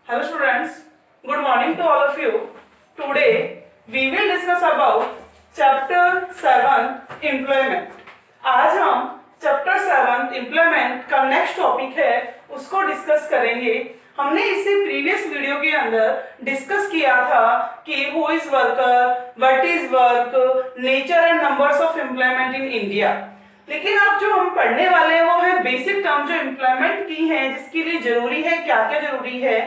Hello students, good morning to all of you. Today we will discuss about chapter 7 employment. आज हम chapter 7 employment का next topic है उसको discuss करेंगे. हमने इससे previous वीडियो के अंदर discuss किया था कि who is worker, what is work, nature and numbers of employment in India. लेकिन अब जो हम पढ़ने वाले हैं वो है बेसिक टर्म जो एम्प्लॉयमेंट की है, जिसके लिए जरूरी है, क्या क्या जरूरी है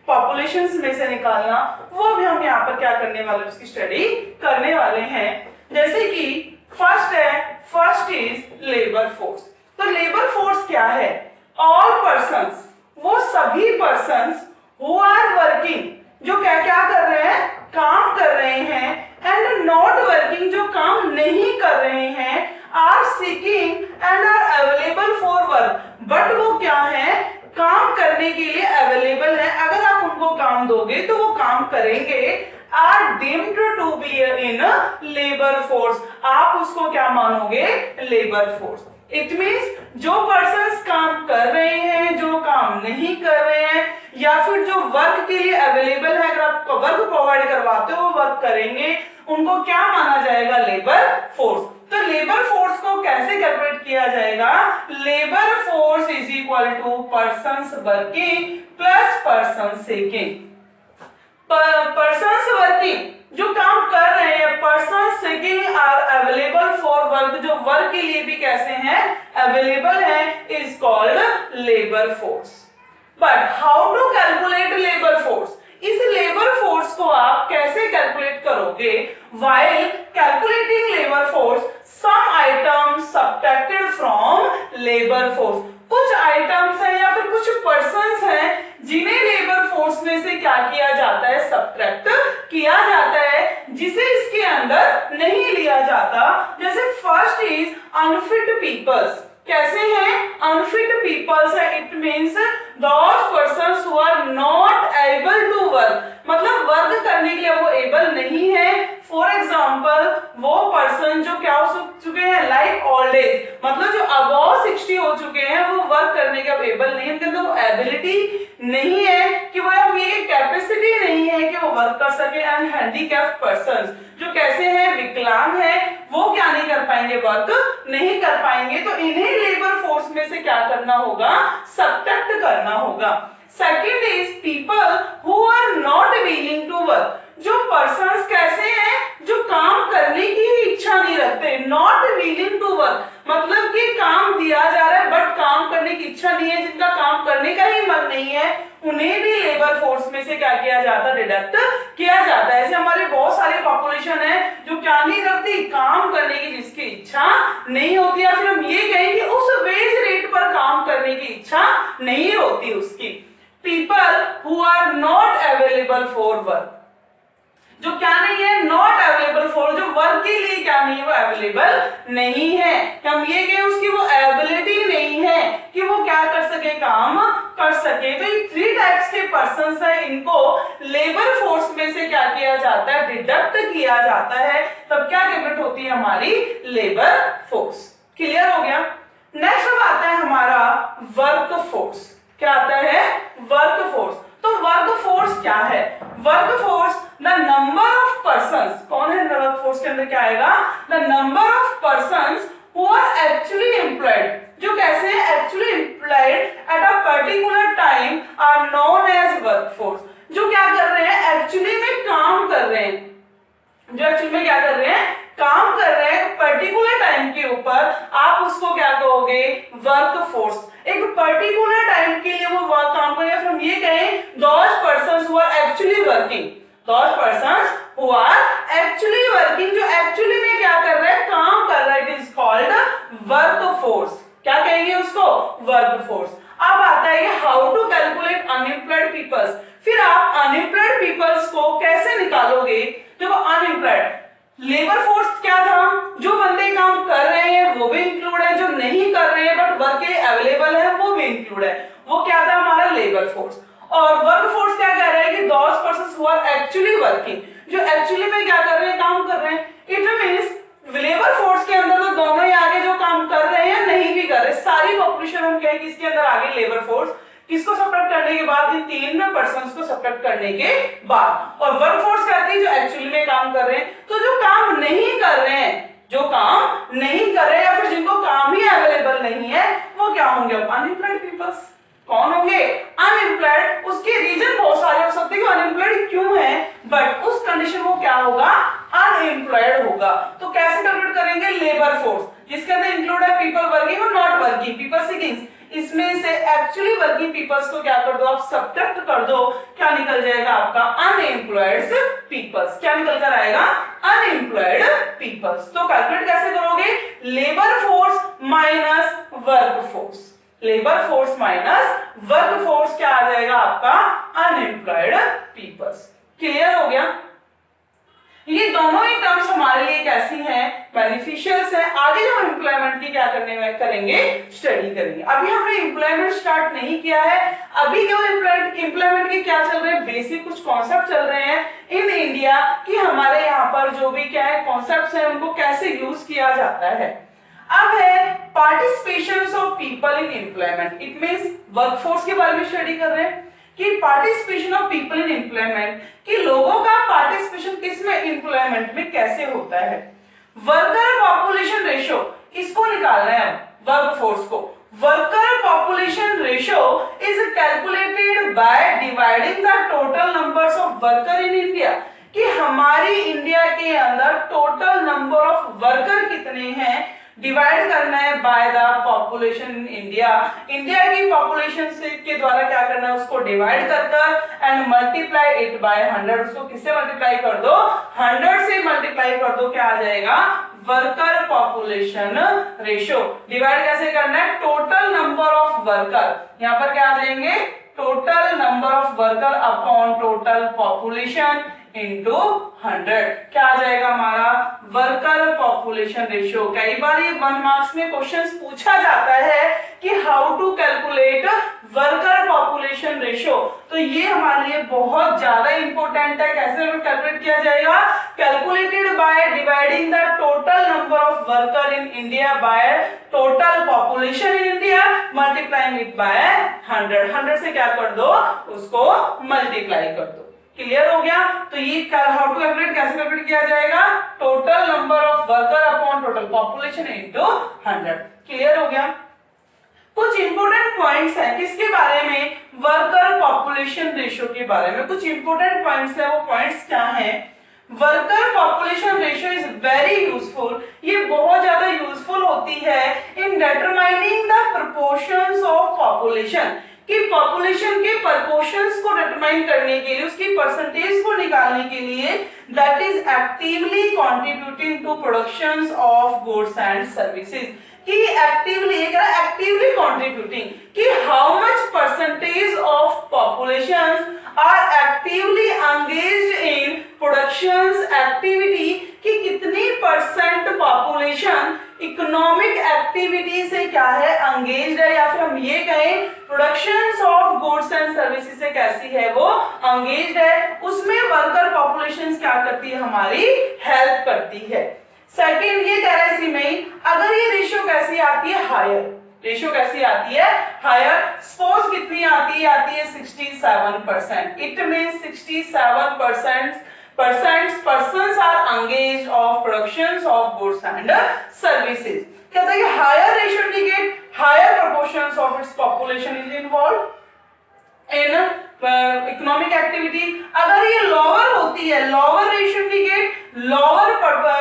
पॉपुलेशंस में से निकालना, वो भी हम यहाँ पर क्या करने वाले हैं, उसकी स्टडी करने वाले हैं. जैसे कि फर्स्ट इज लेबर फोर्स. तो लेबर फोर्स क्या है? ऑल पर्संस, वो सभी पर्संस हु आर वर्किंग, जो क्या क्या कर रहे हैं, काम कर रहे हैं, एंड नॉट वर्किंग, जो काम नहीं कर रहे हैं, are seeking and are available for work, but वो क्या है, काम करने के लिए अवेलेबल है. अगर आप उनको काम दोगे तो वो काम करेंगे. Are deemed to be in labour force, आप उसको क्या मानोगे, लेबर फोर्स. इट मीन्स जो पर्सन्स काम कर रहे हैं, जो काम नहीं कर रहे हैं, या फिर जो वर्क के लिए अवेलेबल है, अगर आप वर्क प्रोवाइड करवाते हो वर्क करेंगे, उनको क्या माना जाएगा, लेबर फोर्स. तो लेबर फोर्स को कैसे कैलकुलेट किया जाएगा? Labour force is equal to persons working plus person seeking. Persons working जो काम कर रहे हैं, person seeking are available for work, जो वर्क के लिए भी कैसे हैं, अवेलेबल है, is called labour force. But how to calculate labour force? इस लेबर फोर्स को आप कैसे कैलकुलेट करोगे? While calculating labour force, some items subtracted from labour force. कुछ आइटम्स हैं या फिर कुछ पर्सन्स हैं जिन्हें लेबर फोर्स में से क्या किया जाता है, सब्ट्रैक्ट किया जाता है, जिसे इसके अंदर नहीं लिया जाता. जैसे फर्स्ट इज अनफिट पीपल्स. कैसे हैं, अनफिट पीपल्स है, it means those persons who are not able to work, मतलब वर्क करने के लिए वो एबल नहीं है. फॉर एग्जांपल वो पर्सन जो क्या हो चुके हैं, लाइक ओल्ड एज, मतलब जो अबव 60 हो चुके हैं, वो वर्क करने के अब एबल नहीं है, उनके अंदर वो एबिलिटी नहीं है कि वो ये कैपेसिटी नहीं है कि वो वर्क कर सके. एंड हैंडीकैप्ड पर्सन्स जो कैसे हैं, विकलांग है, वो क्या नहीं कर पाएंगे, वर्क नहीं कर पाएंगे. तो इन्हें लेबर फोर्स में से क्या करना होगा, सब्ट्रैक्ट करना होगा. Second is people who are not willing to work. जो पर्सन्स कैसे हैं, जो काम करने की इच्छा नहीं रखते, नॉट विलिंग टू वर्क, मतलब कि काम दिया जा रहा है बट काम करने की इच्छा नहीं है, जिनका काम करने का ही मन नहीं है, उन्हें भी लेबर फोर्स में से क्या किया जाता है, डिडक्ट किया जाता है. ऐसे हमारे बहुत सारी पॉपुलेशन है जो क्या नहीं रखती, काम करने की जिसकी इच्छा नहीं होती, या फिर हम ये कहें कि उस वेज रेट पर काम करने की इच्छा नहीं होती उसकी. People who are not available for work, जो क्या नहीं है, नॉट अवेलेबल फॉर, जो वर्क के लिए क्या नहीं है, वो अवेलेबल नहीं है. हम ये कहें उसकी वो एबिलिटी नहीं है कि वो क्या कर सके, काम कर सके. तो ये 3 टाइप्स के पर्सन्स हैं, इनको लेबर फोर्स में से क्या किया जाता है, डिडक्ट किया जाता है, तब क्या कैलकुलेट होती है हमारी लेबर फोर्स. क्लियर हो गया. नेक्स्ट अब आता है हमारा वर्क फोर्स. क्या आता है, वर्क फोर्स. तो वर्क फोर्स क्या है? Work force the number of persons, कौन है वर्क फोर्स के अंदर, क्या आएगा, the number of persons who are actually employed, जो कैसे हैं, actually employed at a particular time are known as work force. जो क्या कर रहे हैं, एक्चुअली में काम कर रहे हैं, जो एक्चुअली में क्या कर रहे हैं, काम कर रहे हैं पर्टिकुलर टाइम के ऊपर, आप उसको क्या कहोगे, वर्क फोर्स. एक पर्टिकुलर टाइम के लिए वो वर्क काम कर रहे हैं. फिर हम ये कहें those persons who are actually working, those persons who are actually working, जो एक्चुअली में क्या कर रहे हैं, काम कर रहे हैं, it is called work force. क्या कहेंगे उसको, वर्क फोर्स. अब आता है how to calculate unemployed peoples. फिर आप अनएम्प्लॉयड पीपल्स को कैसे निकालोगे? देखो अनएम्प्लॉयड लेबर फोर्स क्या था, जो बंदे काम कर रहे हैं वो भी इंक्लूड है, जो नहीं कर रहे हैं बट वर्क के अवेलेबल है वो भी इंक्लूड है, वो क्या था हमारा लेबर फोर्स. और वर्क फोर्स क्या कह रहा है कि those persons who are actually working, जो एक्चुअली में क्या कर रहे हैं, काम कर रहे हैं. इट मींस लेबर फोर्स के अंदर तो दोनों ही आगे जो काम कर रहे हैं नहीं भी कर रहे, सारी पॉपुलेशन हम कहें कि इसके अंदर आगे लेबर फोर्स किसको सब्ट्रैक्ट करने के बाद? इन तीन पर्संस को सब्ट्रैक्ट करने के बाद। और वर्कफोर्स कहती है जो एक्चुअली में काम कर रहे हैं। तो जो काम नहीं कर रहे हैं, जो काम नहीं कर रहे या फिर जिनको काम ही अवेलेबल नहीं है, वो क्या होंगे? Unemployed peoples. कौन होंगे? अनएम्प्लॉयड। उसके रीजन बहुत सारे हो सकते हैं कि अनएम्प्लॉयड क्यों है, बट उस कंडीशन में क्या होगा? अनएम्प्लॉयड होगा। तो कैसे कैलकुलेट करेंगे? लेबर फोर्स, जिसके अंदर इंक्लूड है पीपल वर्किंग और नॉट वर्किंग, पीपल सीकिंग। इसमें से एक्चुअली वर्किंग पीपल्स को क्या कर दो? आप सब्ट्रैक्ट कर दो। क्या निकल जाएगा आपका? Unemployed peoples. क्या निकल कर आएगा? Unemployed peoples. तो कैलकुलेट कैसे करोगे? Labour force minus work force. Labour force minus work force क्या आ जाएगा आपका? Unemployed peoples. क्लियर हो गया? ये दोनों ही टर्म्स हमारे लिए कैसी हैं? बेनिफिशियल्स हैं। आगे जो हम एम्प्लॉयमेंट की क्या करने में करेंगे? स्टडी करेंगे। अभी हमने एम्प्लॉयमेंट स्टार्ट नहीं किया है। अभी जो एम्प्लॉयमेंट के क्या चल रहे हैं? बेसिक कुछ कॉन्सेप्ट चल रहे हैं इन इंडिया कि हमारे यहाँ पर जो भी क्या है कॉन्सेप्ट्स हैं उनको कैसे यूज किया जाता है। अब है participation of people in employment. It means workforce के बारे में स्टडी कर रहे हैं कि participation of people in employment, कि लोगों का पार्टिसिपेशन किसमें? एम्प्लॉयमेंट में कैसे होता है। वर्कर पॉपुलेशन रेशियो, इसको निकालना है वर्कफोर्स को। Worker population ratio is calculated by dividing the total numbers of worker in India, कि हमारी इंडिया के अंदर टोटल नंबर ऑफ वर्कर कितने हैं डिवाइड करना है by the population in India. India की पॉपुलेशन से के द्वारा क्या करना है? उसको डिवाइड कर एंड मल्टीप्लाई इट बाय 100। उसको किससे मल्टीप्लाई कर दो? 100 से मल्टीप्लाई कर दो। क्या आ जाएगा? Worker population ratio. डिवाइड कैसे करना है? टोटल नंबर ऑफ वर्कर, यहाँ पर क्या आ जाएंगे? Total number of worker upon total population into 100। क्या आ जाएगा हमारा? Worker population ratio. कई बार ये 1 मार्क्स में क्वेश्चंस पूछा जाता है कि how to calculate worker population ratio. तो ये हमारे लिए बहुत ज्यादा इंपॉर्टेंट है। कैसे कैलकुलेट किया जाएगा? Calculated by dividing the total number of worker in India by total population in India multiplying it by 100। 100 से क्या कर दो? उसको मल्टीप्लाई कर दो। क्लियर हो गया? तो ये हाउ टू कैलकुलेट, कैसे कैलकुलेट किया जाएगा? Total number of worker upon total population into 100। Clear हो गया? कुछ इंपॉर्टेंट पॉइंट्स हैं किसके बारे में? वर्कर पॉपुलेशन रेशियो के बारे में कुछ इंपॉर्टेंट पॉइंट्स हैं। वो पॉइंट्स क्या हैं? Worker population ratio is very useful. ये बहुत ज्यादा यूजफुल होती है in determining the proportions of population, कि पॉपुलेशन के प्रोपोर्शंस को डिटरमाइन करने के लिए, उसकी परसेंटेज को निकालने के लिए, that is actively contributing to productions of goods and services. कि एक्टिवली कंट्रीब्यूटिंग, कि how much percentage of populations are actively engaged in productions activity, कि कितनी परसेंट पॉपुलेशन इकोनॉमिक एक्टिविटी से क्या है? एंगेज्ड है, या फिर हम ये कहें productions of goods and services से कैसी है? वो एंगेज्ड है। उसमें वर्कर पॉपुलेशन क्या करती है? हमारी हेल्प करती है। सेकंड ये कह रहा है इसी में ही, अगर ये रेशियो कैसी आती है? हायर। रेशियो कैसी आती है? हायर। सपोज कितनी आती है? आती है 67%। It means 67% persons are engaged of productions of goods and services. कहता है कि higher ratio indicate higher proportions of its population is involved in economic activity. अगर ये लोअर होती है, lower ratio indicate lower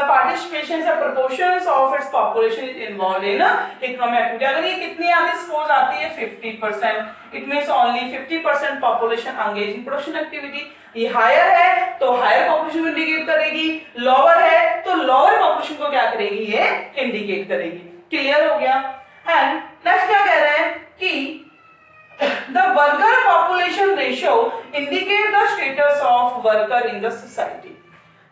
participation या proportions of its population is involved in economic activity. अगर ये कितनी आती है? सपोज आती है 50%, it means only 50% population engage in production activity. ये हायर है तो हायर पॉपुलेशन इंडिकेट करेगी, लोअर है तो लोअर पॉपुलेशन को क्या करेगी? ये इंडिकेट करेगी। क्लियर हो गया? एंड नेक्स्ट क्या कह रहे हैं कि the worker population ratio indicate the status of worker in the society।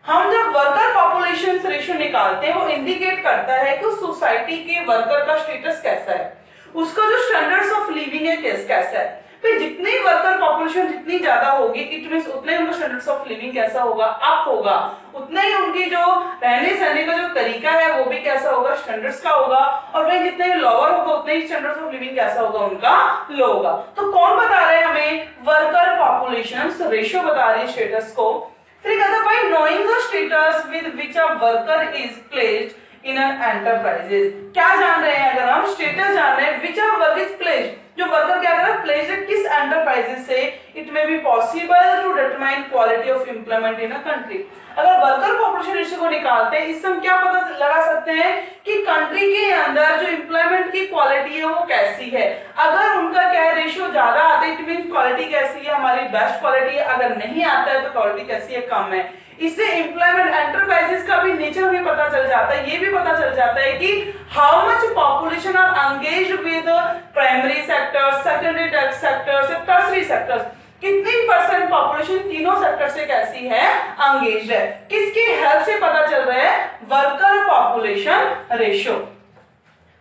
हम जब वर्कर पॉपुलेशन रेशियो निकालते हैं वो इंडिकेट करता है कि उस सोसाइटी के वर्कर का स्टेटस कैसा है, उसका जो स्टैंडर्ड्स ऑफ लिविंग है कैसा है। फिर जितनी वर्कर पॉपुलेशन पॉपुलेशन जितनी ज्यादा होगी इट मींस उतने उनका स्टैंडर्ड्स ऑफ लिविंग कैसा होगा, अप होगा, उतने ही उनकी जो रहने सहने का जो तरीका है वो भी कैसा होगा, स्टैंडर्ड्स का होगा, और वही जितने लोअर होगा उतने ही स्टैंडर्ड्स ऑफ लिविंग कैसा होगा, उनका लो होगा। तो कौन बता रहे हैं हमें, वर्कर पॉपुलेशन रेशियो बता रही है स्टेटस को। फिर कहता है bye knowing the status with which a worker is placed in enterprises, क्या जान रहे हैं, अगर हम स्टेटस जान रहे हैं which a worker is placed, जो वर्कर क्या कर रहा है, प्लेस्ड है किस एंटरप्राइजेस से, it may be possible to determine quality of employment in a country. अगर वर्कर पॉपुलेशन रेशियो को निकालते हैं इससे हम क्या पता लगा सकते हैं कि कंट्री के अंदर जो एम्प्लॉयमेंट की क्वालिटी है वो कैसी है। अगर उनका क्या है रेशियो ज्यादा आता है इट मींस क्वालिटी कैसी है, हमारी बेस्ट क्वालिटी है, अगर नहीं आता है तो क्वालिटी कैसी है, कम है। इससे एम्प्लॉयमेंट एंटरप्राइजेस का भी नेचर हमें पता चल जाता है, ये भी पता चल जाता है कि how much population are engaged with primary sector, secondary sector, tertiary sectors, कितनी परसेंट पॉपुलेशन तीनों सेक्टर से कैसी है, एंगेज्ड है। किसकी हेल्प से पता चल रहा है, worker population ratio.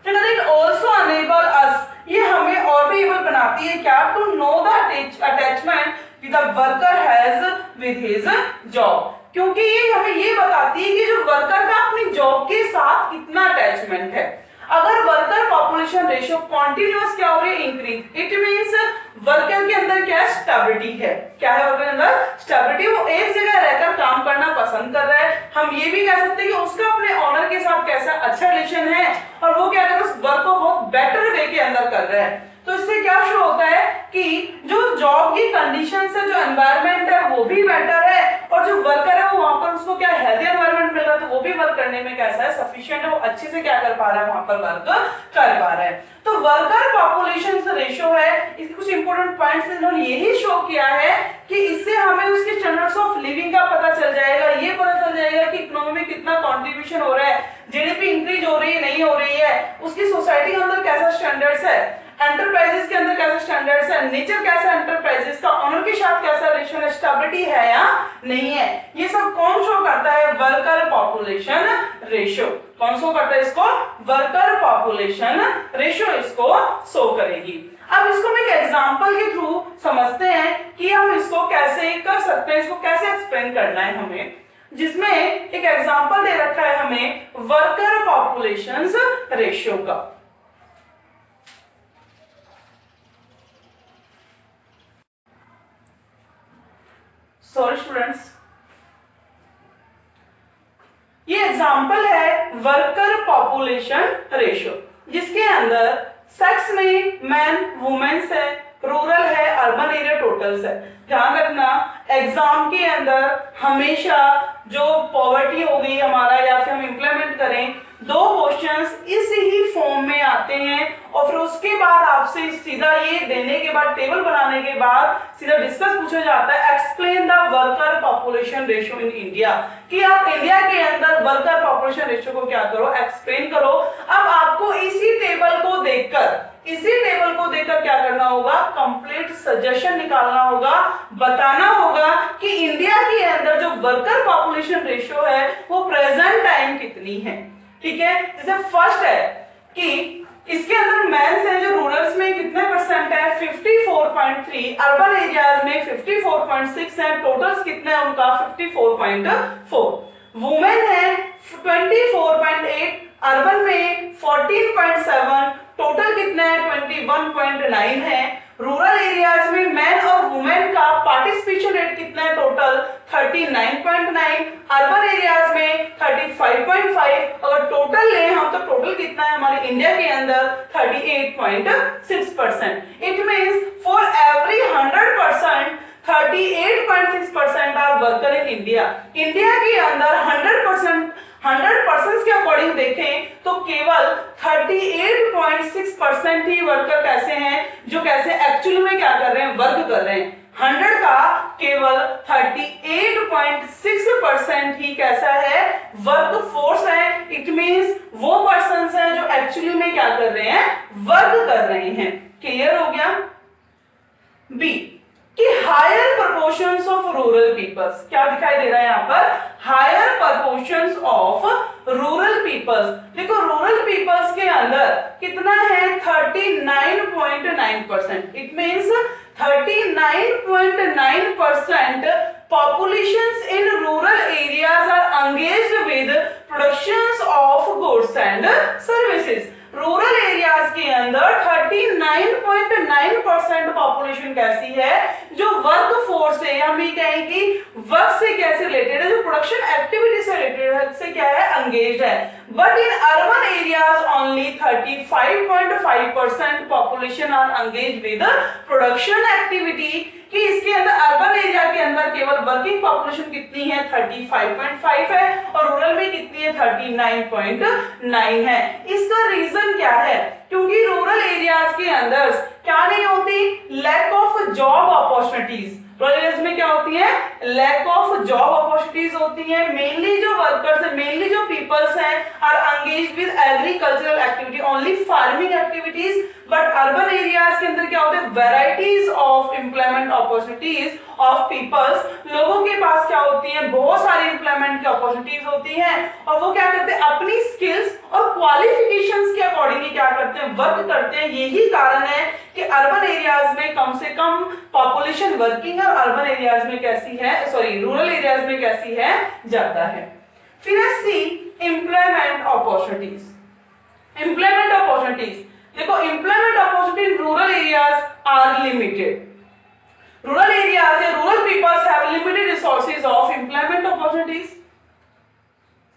It also enable us, ये हमें और भी एबल बनाती है क्या, to know the attachment with the worker has with his job, क्योंकि ये हमें ये बताती है कि जो वर्कर का अपनी जॉब के साथ कितना अटैचमेंट है। अगर वर्कर पॉपुलेशन रेशियो कॉन्टिन्यूअस क्या हो रही है, इंक्रीज, इट मींस वर्कर के अंदर क्या स्टेबिलिटी है, क्या है वर्कर के अंदर स्टेबिलिटी, वो एक जगह रहकर काम करना पसंद कर रहा है। हम ये भी कह सकते हैं कि उसका अपने ऑनर के साथ कैसा अच्छा रिलेशन है और वो क्या कर रहा है, उस वर्क को बहुत बेटर वे के अंदर कर रहा है। तो इससे क्या शो होता है कि जो जॉब की कंडीशंस है, जो एनवायरनमेंट है वो भी बेटर है, और जो वर्कर है वो वहां पर उसको क्या हेल्दी एनवायरनमेंट मिल रहा है, तो वो भी वर्क करने में कैसा है, सफिशिएंट है, वो अच्छे से क्या कर पा रहा है, वहां पर वर्क कर पा रहा है। तो वर्कर पॉपुलेशन रेशियो है, इसके कुछ इंपॉर्टेंट पॉइंट्स इन्होंने यही शो किया है कि इससे हमें उसके स्टैंडर्ड्स ऑफ लिविंग का पता चल जाएगा, ये पता चल जाएगा कि इकोनॉमी में कितना कंट्रीब्यूशन हो रहा है, जीडीपी इंक्रीज हो रही है नहीं हो रही है, उसकी सोसाइटी के अंदर कैसा स्टैंडर्ड्स है, एंटरप्राइजेस के अंदर कैसे स्टैंडर्ड्स है, नेचर कैसा एंटरप्राइजेस का, ऑनर के साथ कैसा रिलेशन है, स्टेबिलिटी है या नहीं है, ये सब कौन शो करता है, वर्कर पॉपुलेशन रेशियो। कौन शो करता है इसको, वर्कर पॉपुलेशन रेशियो इसको शो करेगी। अब इसको हम एक एग्जांपल के थ्रू समझते हैं कि हम इसको कैसे कर सकते हैं, इसको कैसे एक्सप्लेन करना है हमें, जिसमें एक एग्जांपल दे रखा है हमें वर्कर पॉपुलेशन रेशियो का। सॉरी स्टूडेंट्स, ये एग्जांपल है वर्कर पॉपुलेशन रेशियो, जिसके अंदर सेक्स में मैन वुमेन्स है, रूरल है, अर्बन एरिया, टोटल्स है। ध्यान रखना एग्जाम के अंदर हमेशा जो पॉवर्टी हो गई हमारा या फिर हम इंप्लीमेंट करें, दो क्वेश्चंस इस ही फॉर्म में आते हैं और फिर उसके बाद आपसे सीधा ये देने के बाद टेबल बनाने के बाद सीधा डिस्कस पूछा जाता है explain the worker population ratio in India, कि आप इंडिया के अंदर वर्कर पॉपुलेशन रेशियो को क्या करो, एक्सप्लेन करो। अब आपको इसी टेबल को देखकर क्या करना होगा, कंप्लीट सजेशन निकालना होगा, बताना होगा कि इंडिया के अंदर जो वर्कर पॉपुलेशन रेशियो है वो प्रेजेंट टाइम कितनी है। ठीक है, जैसे फर्स्ट है कि इसके अंदर मेंस है जो रूरल्स में कितने परसेंट है, 54.3, अर्बन एरियाज में 54.6 है, टोटल्स कितना है उनका 54.4, वुमेन है 24.8, अर्बन में 14.7, टोटल कितना है 21.9 है। रूरल एरियाज में मैन और वुमेन का पार्टिसिपेशन रेट कितना है, टोटल 39.9, अर्बन एरियाज में 35.5, अगर टोटल लें हम तो टोटल कितना है हमारे इंडिया के अंदर 38.6%। It means for every 100% 38.6% are worker in India. India के अंदर 100% के अकॉर्डिंग देखें तो केवल 38.6% ही वर्कर कैसे हैं, जो कैसे एक्चुअली में क्या कर रहे हैं, वर्क कर रहे हैं। 100 का केवल 38.6% ही कैसा है, वर्क फोर्स है। इट मींस वो पर्सन्स हैं जो एक्चुअली में क्या कर रहे हैं, वर्क कर रहे हैं। क्लियर हो गया। बी कि higher proportions of rural peoples, क्या दिखाई दे रहा है यहाँ पर, higher proportions of rural peoples. देखो रूरल पीपल्स के अंदर कितना है 39.9%, it means 39 9.9% populations in rural areas are engaged with productions of goods and services. Rural areas के अंदर 39.9% पॉपुलेशन कैसी है जो वर्क फोर्स है, हम ये कहें कि वर्क से कैसे रिलेटेड है, जो प्रोडक्शन एक्टिविटी से रिलेटेड है, से क्या है, एंगेज है. But in urban areas only 35.5% population are engage with production activity. कि इसके अंदर अर्बन एरिया के अंदर केवल वर्किंग पॉपुलेशन कितनी है, 35.5 है, और रूरल में कितनी है, 39.9 है. इसका रीजन क्या है? क्योंकि रूरल एरियाज के अंदर क्या नहीं होती, lack of job opportunities. Rural areas में क्या होती है, लैक ऑफ जॉब अपॉर्चुनिटीज होती है. मेनली जो वर्कर्स है, मेनली जो पीपल्स हैं, are engaged with agricultural activity, only farming activities. But urban areas के अंदर क्या होते हैं, varieties of employment opportunities of peoples. लोगों के पास क्या होती है, बहुत सारी एम्प्लॉयमेंट की अपॉर्चुनिटीज होती हैं, और वो क्या करते हैं, अपनी स्किल्स और क्वालिफिकेशंस के अकॉर्डिंगली क्या करते हैं, वर्क करते हैं. यही कारण है कि अर्बन एरियाज में कम से कम पॉपुलेशन वर्किंग है, और अर्बन एरियाज में कैसी है, सॉरी रूरल एरियाज में कैसी है, ज्यादा है. फिर C employment opportunities. Employment opportunities देखो, employment opportunity in rural areas are limited. Rural areas या rural peoples have limited resources of employment opportunities.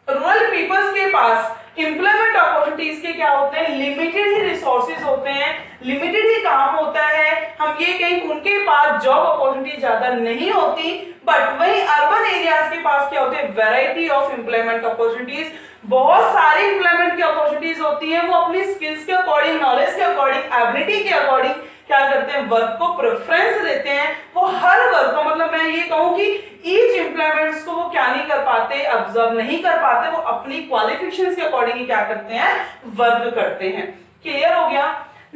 Rural peoples के पास एम्प्लॉयमेंट अपॉर्चुनिटीज के क्या होते हैं, लिमिटेड ही रिसोर्सेज होते हैं, लिमिटेड ही काम होता है. हम ये कहीं उनके पास जॉब अपॉर्चुनिटी ज्यादा नहीं होती. बट वही अर्बन एरियाज के पास क्या होते हैं, वैरायटी ऑफ एम्प्लॉयमेंट अपॉर्चुनिटीज, बहुत सारी एम्प्लॉयमेंट की अपॉर्चुनिटीज होती हैं. वो अपनी स्किल्स के अकॉर्डिंग, नॉलेज के अकॉर्डिंग, एबिलिटी के अकॉर्डिंग क्या करते हैं, वर्क को प्रेफरेंस देते हैं. वो हर वर्क को, मतलब मैं ये कहूं कि ईच एम्प्लॉयमेंट्स को वो क्या नहीं कर पाते, ऑब्जर्व नहीं कर पाते. वो अपनी क्वालिफिकेशंस के अकॉर्डिंग क्या करते हैं, वर्क करते हैं. क्लियर हो गया.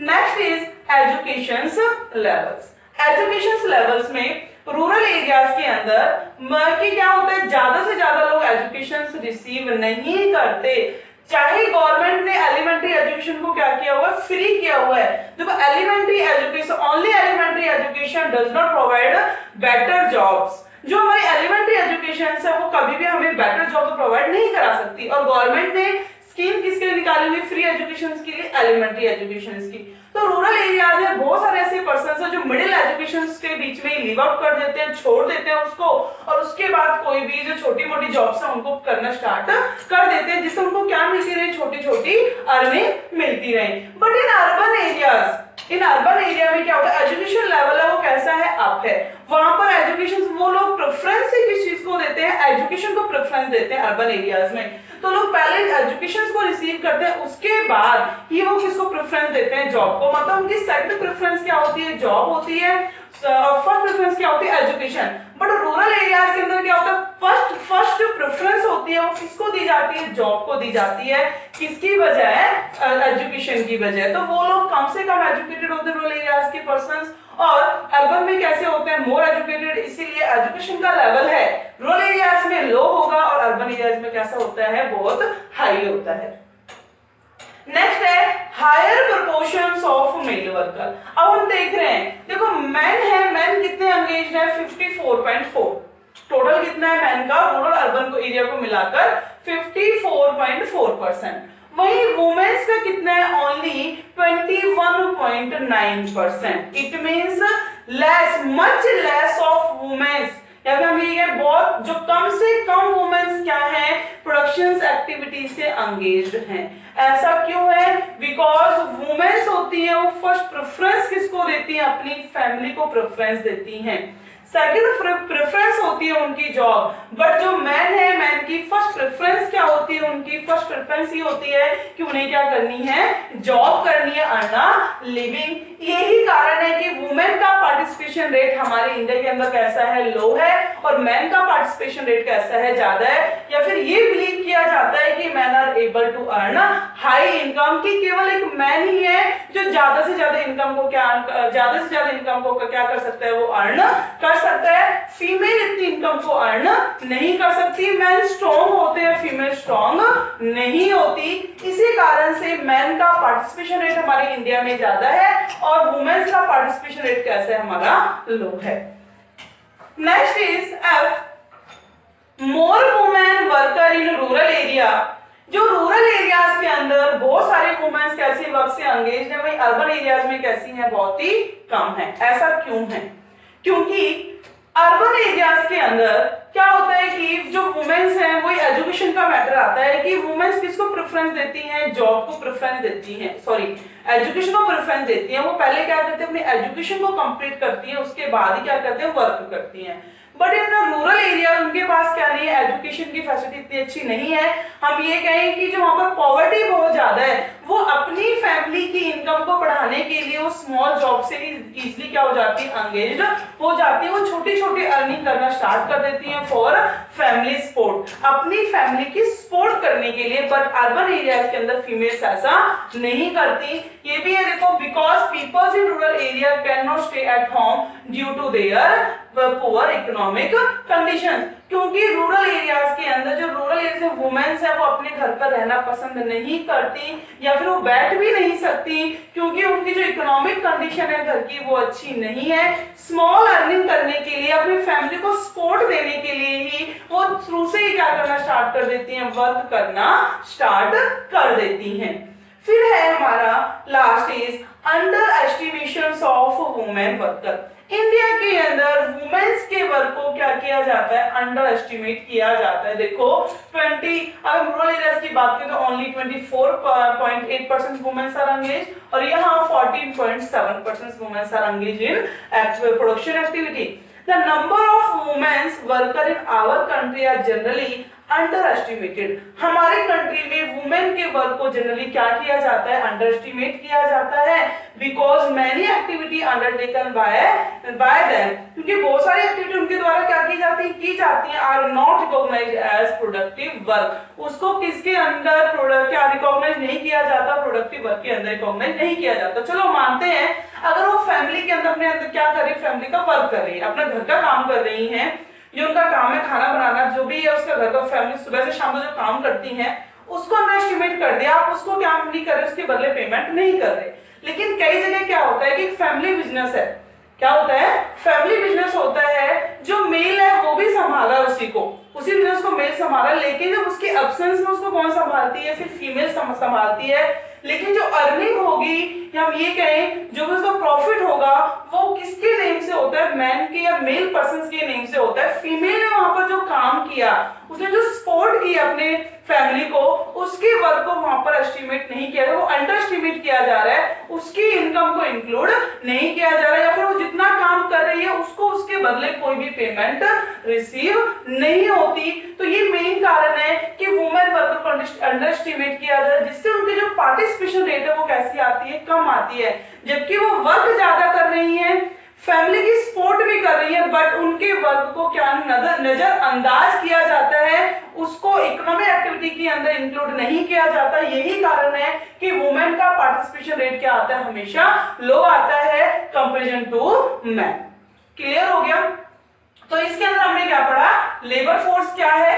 Next is education levels. Education levels में रूरल एरियाज के अंदर कि क्या होता है, ज्यादा से ज्यादा लोग एजुकेशन रिसीव नहीं करते. चाहे गवर्नमेंट ने एलिमेंट्री एजुकेशन को क्या किया हुआ है, फ्री किया हुआ है. देखो elementary education, only elementary education does not provide better jobs. जो हमारी एलिमेंट्री एजुकेशन है वो कभी भी हमें बेटर जॉब प्रोवाइड नहीं करा सकती. और गवर्नमेंट ने स्कीम किसके लिए निकाली हुई, फ्री एजुकेशन के लिए, एलिमेंट्री एजुकेशन की. तो रूरल एरियाज में बहुत सारे ऐसे पर्सन है जो मिडिल एजुकेशन के बीच में लीव आउट कर देते हैं, छोड़ देते हैं उसको, और उसके बाद कोई भी जो छोटी मोटी जॉब्स है उनको करना स्टार्ट कर देते हैं, जिससे उनको क्या मिलती रहे, छोटी छोटी अर्निंग मिलती रहे. But in urban areas, in urban area में क्या होता है, एजुकेशन लेवल है वो कैसा है, अप है. वहां पर एजुकेशन वो लोग प्रेफरेंस किस चीज को देते हैं, एजुकेशन को प्रेफरेंस देते हैं अर्बन एरियाज में. तो लोग पहले एजुकेशन को रिसीव करते हैं, उसके बाद ही वो किसको प्रेफरेंस देते हैं, जॉब को. मतलब उनकी सेकंड प्रेफरेंस क्या होती है, जॉब होती है, फर्स्ट प्रेफरेंस क्या होती है, एजुकेशन. बट रूरल एरियाज के अंदर क्या होता है, फर्स्ट प्रेफरेंस होती है वो किसको दी जाती है, जॉब को दी जाती है. किसकी वजह है, एजुकेशन की वजह. तो वो लोग कम से कम एजुकेटेड होते हैं रूरल एरियाज के पर्संस, और अर्बन में कैसे होते हैं, मोर एजुकेटेड. इसीलिए एजुकेशन का लेवल है रूरल एरियाज में लो होगा, और अर्बन एरियाज में कैसा होता है, बहुत हाई होता है. नेक्स्ट है higher proportions of male worker. अब हम देख रहे हैं, देखो मैन है, मैन कितने एंगेज्ड है, 54.4. टोटल कितना है मैन का, रूरल अर्बन को एरिया को मिलाकर 54.4%. वही वुमेन्स का कितना है, only 21.9%. It means less, much less of womens. या फिर हम ये बहुत जो कम से कम वुमेन्स क्या है, प्रोडक्शन एक्टिविटी से एंगेज्ड हैं. ऐसा क्यों है, बिकॉज वुमेन्स होती है वो फर्स्ट प्रेफरेंस किसको देती हैं, अपनी फैमिली को प्रेफरेंस देती हैं. सेकंड प्रेफरेंस होती है उनकी जॉब. बट जो मैन है, मैन की फर्स्ट प्रेफरेंस क्या होती है, उनकी फर्स्ट प्रेफरेंस ही होती है कि उन्हें क्या करनी है, जॉब करनी है, अर्न लिविंग. यही कारण है कि वुमेन का पार्टिसिपेशन रेट हमारे इंडिया के अंदर कैसा है, लो है, और मैन का पार्टिसिपेशन रेट कैसा है, ज्यादा है. या फिर ये बिलीव किया जाता है कि man are able to earn high income, की केवल एक मैन ही है जो ज्यादा से ज्यादा इनकम को क्या कर सकता है, वो अर्न कर सकता है. फीमेल इतनी इनकम को अर्न नहीं कर सकती. मैन स्ट्रॉन्ग होते हैं, फीमेल स्ट्रॉन्ग नहीं होती. इसी कारण से मैन का पार्टिसिपेशन रेट हमारे इंडिया में ज्यादा है, और वुमेन्स का पार्टिसिपेशन रेट कैसा है, हमारा लो है. Next is F, more women worker in rural area. जो रूरल एरियाज के अंदर बहुत सारे वुमेन्स कैसी वर्क से एंगेज है, वही अर्बन एरियाज में कैसी हैं, बहुत ही कम है। ऐसा क्यों है? क्योंकि अर्बन एरियाज के अंदर क्या होता है कि जो वुमेन्स हैं वही एजुकेशन का मैटर आता है कि वुमेन्स किसको प्रेफरेंस देती हैं, जॉब को प्रेफरेंस देती हैं, सॉरी एजुकेशन को प्रेफरेंस देती हैं। वो पहले क्या करते हैं, अपनी एजुकेशन को कंप्लीट करती हैं, उसके बाद ही क्या करते हैं, वर्क करती हैं। बट इन रूरल एरिया उनके पास क्या नहीं है, एजुकेशन की फैसिलिटी इतनी अच्छी नहीं है। हम ये कहें कि जो वहां पर पॉवर्टी बहुत ज्यादा है, वो अपनी फैमिली की इनकम को बढ़ाने के लिए वो स्मॉल जॉब से ही इजीली क्या हो जाती है, एंगेज्ड हो जाती है। वो छोटी छोटी अर्निंग करना स्टार्ट कर देती हैं फॉर फैमिली सपोर्ट, अपनी फैमिली की सपोर्ट करने के लिए। बट अर्बन एरिया के अंदर फीमेल्स ऐसा नहीं करती। ये भी है देखो, because peoples in rural area can not stay at home due to their poor economic conditions. क्योंकि रूरल एरियाज के अंदर जो रूरल एरिया से वुमेन्स है वो अपने घर पर रहना पसंद नहीं करती, या फिर वो बैठ भी नहीं सकती क्योंकि उनकी जो इकोनॉमिक कंडीशन है घर की वो अच्छी नहीं है। स्मॉल अर्निंग करने के लिए, अपनी फैमिली को सपोर्ट देने के लिए ही वो शुरू से ही क्या करना स्टार्ट कर देती हैं, वर्क करना स्टार्ट कर देती हैं। फिर है हमारा last is under estimation of women worker. India के अंदर वुमेन्स के वर्क को क्या किया जाता है, अंडर एस्टिमेट किया जाता है। देखो 20, अगर रूरल एरियाज की बात करें तो ओनली 24.8% वुमेन्स आर एंगेज, और यहाँ 14.7% womens are engage in production activity. The number of women worker in our country are generally under estimated. हमारे कंट्री में वुमेन के वर्क को जनरली क्या किया जाता है, अंडर एस्टिमेट किया जाता है। Because many activity undertaken by them, क्योंकि बहुत सारी एक्टिविटी उनके द्वारा क्या की जाती है are not recognized as productive work. उसको किसके अंदर प्रोडक्ट क्या रिकॉग्नाइज नहीं किया जाता, प्रोडक्टिव वर्क के अंदर रिकॉग्नाइज नहीं किया जाता। चलो मानते हैं अगर वो फैमिली के अंदर अपने अंदर क्या कर रही है, फैमिली का वर्क कर रही है, अपना घर का काम कर रही है, जो उनका काम है खाना बनाना, जो भी है उसका घर का फैमिली सुबह से शाम तक जो काम करती हैं उसको अंडर एस्टिमेट कर दिया। आप उसको क्या नहीं कर रहे, उसके बदले पेमेंट नहीं कर रहे। लेकिन कई जगह क्या होता है कि फैमिली बिजनेस है, क्या होता है, फैमिली बिजनेस होता है, जो मेल है वो भी संभाला उसी बिजनेस को मेल संभाला, लेकिन जब उसके एब्सेंस में उसको कौन संभालती है, फिर फीमेल संभालती है। लेकिन जो अर्निंग होगी या हम ये कहें जो भी उसका प्रॉफिट होगा वो किसके नेम से होता है, मैन के या मेल पर्सन के नेम से होता है। फीमेल ने वहां पर जो काम किया, उसने जो सपोर्ट की अपने फैमिली को, उसके वर्क को वहां पर एस्टिमेट नहीं किया, वो अंडर एस्टिमेट किया जा रहा है, उसकी इनकम को इंक्लूड नहीं किया जा रहा है, या फिर वो जितना काम कर रही है उसको उसके बदले कोई भी पेमेंट रिसीव नहीं होती। तो ये मेन कारण है कि वुमेन वर्कर को अंडर एस्टिमेट किया जा रहा है, जिससे उनकी जो पार्टिसिपेशन रेट है वो कैसी आती है, कम आती है। जबकि वो वर्क ज्यादा कर रही है, फैमिली की सपोर्ट भी कर रही है, बट उनके वर्क को क्या नजरअंदाज किया जाता है, उसको इकोनॉमिक एक्टिविटी के अंदर इंक्लूड नहीं किया जाता। यही कारण है कि वुमेन का पार्टिसिपेशन रेट क्या आता है, हमेशा लो आता है कंपैरिजन टू मैन। क्लियर हो गया? तो इसके अंदर हमने क्या पढ़ा, लेबर फोर्स क्या है,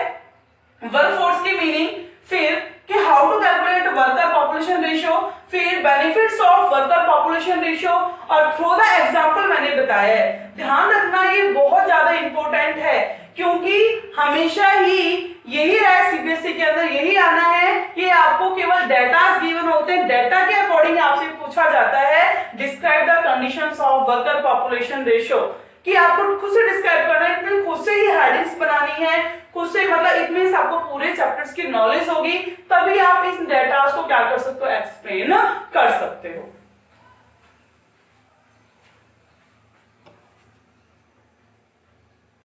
वर्क फोर्स की मीनिंग, फिर कि how to calculate worker population ratio, फिर benefits of worker population ratio, और थ्रू द एग्जांपल मैंने बताया है। ध्यान रखना ये बहुत ज्यादा इंपॉर्टेंट है, क्योंकि हमेशा ही यही रहा सीबीएसई के अंदर, यही आना है कि आपको केवल डेटा गिवन होते हैं, डेटा के अकॉर्डिंग आपसे पूछा जाता है describe the conditions of worker population ratio, कि आपको खुद से डिस्क्राइब करना है, इतनी खुद से ही हेडिंग्स बनानी है, खुद से मतलब इट मींस आपको पूरे चैप्टर्स की नॉलेज होगी, तभी आप इस डेटा को क्या कर सकते हो, एक्सप्लेन कर सकते हो।